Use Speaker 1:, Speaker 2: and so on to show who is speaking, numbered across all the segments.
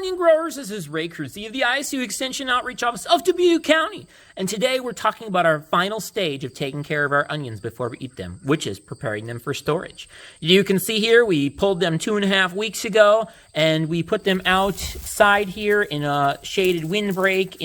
Speaker 1: onion growers, this is Ray Kruse of the ISU Extension Outreach Office of Dubuque County. And today we're talking about our final stage of taking care of our onions before we eat them, which is preparing them for storage. You can see here we pulled them 2.5 weeks ago, and we put them outside here in a shaded windbreak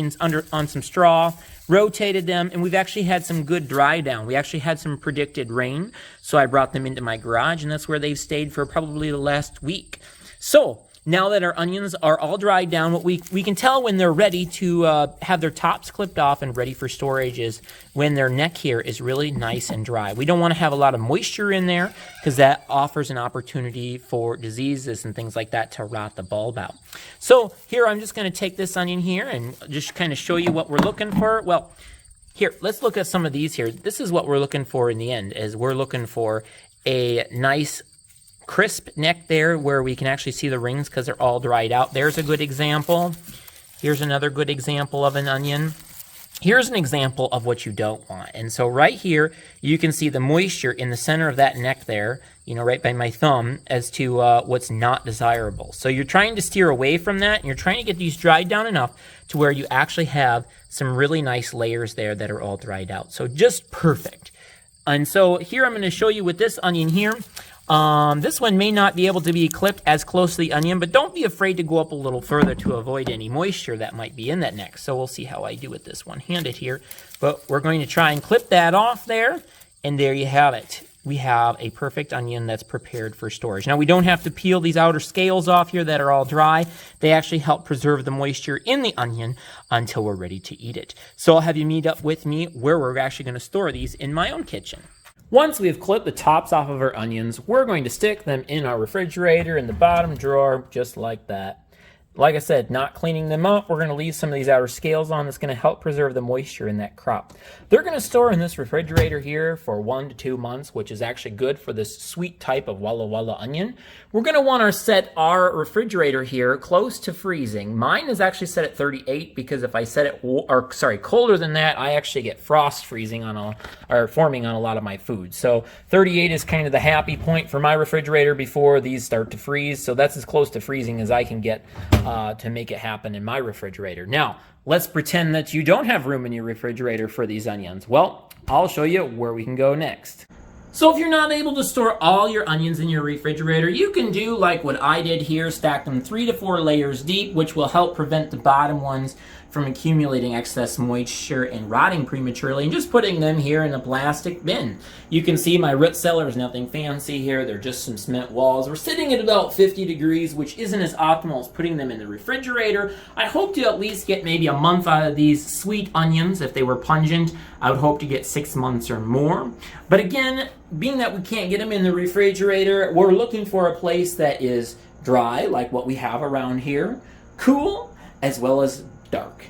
Speaker 1: on some straw, rotated them, and we've actually had some good dry down. We actually had some predicted rain, so I brought them into my garage, and that's where they've stayed for probably the last week. So now that our onions are all dried down, what we can tell when they're ready to have their tops clipped off and ready for storage is when their neck here is really nice and dry. We don't want to have a lot of moisture in there because that offers an opportunity for diseases and things like that to rot the bulb out. So here I'm just going to take this onion here and just kind of show you what we're looking for. Well, here, let's look at some of these here. This is what we're looking for in the end, is we're looking for a nice crisp neck there where we can actually see the rings because they're all dried out. There's a good example. Here's another good example of an onion. Here's an example of what you don't want. And so right here, you can see the moisture in the center of that neck there, you know, right by my thumb, as to what's not desirable. So you're trying to steer away from that, and you're trying to get these dried down enough to where you actually have some really nice layers there that are all dried out. So just perfect. And so here I'm going to show you with this onion here. This one may not be able to be clipped as close to the onion, but don't be afraid to go up a little further to avoid any moisture that might be in that neck. So we'll see how I do with this one-handed here. But we're going to try and clip that off there, and there you have it. We have a perfect onion that's prepared for storage. Now, we don't have to peel these outer scales off here that are all dry. They actually help preserve the moisture in the onion until we're ready to eat it. So I'll have you meet up with me where we're actually going to store these in my own kitchen. Once we have clipped the tops off of our onions, we're going to stick them in our refrigerator in the bottom drawer, just like that. Like I said, not cleaning them up. We're going to leave some of these outer scales on. That's going to help preserve the moisture in that crop. They're going to store in this refrigerator here for 1 to 2 months, which is actually good for this sweet type of Walla Walla onion. We're going to want to set our refrigerator here close to freezing. Mine is actually set at 38 because if I set it colder than that, I actually get frost freezing forming on a lot of my food. So 38 is kind of the happy point for my refrigerator before these start to freeze. So that's as close to freezing as I can get to make it happen in my refrigerator. Now, let's pretend that you don't have room in your refrigerator for these onions. Well, I'll show you where we can go next. So if you're not able to store all your onions in your refrigerator, you can do like what I did here, stack them 3 to 4 layers deep, which will help prevent the bottom ones from accumulating excess moisture and rotting prematurely, and just putting them here in a plastic bin. You can see my root cellar is nothing fancy here. They're just some cement walls. We're sitting at about 50 degrees, which isn't as optimal as putting them in the refrigerator. I hope to at least get maybe a month out of these sweet onions. If they were pungent, I would hope to get 6 months or more. But again, being that we can't get them in the refrigerator, we're looking for a place that is dry, like what we have around here, cool, as well as dark.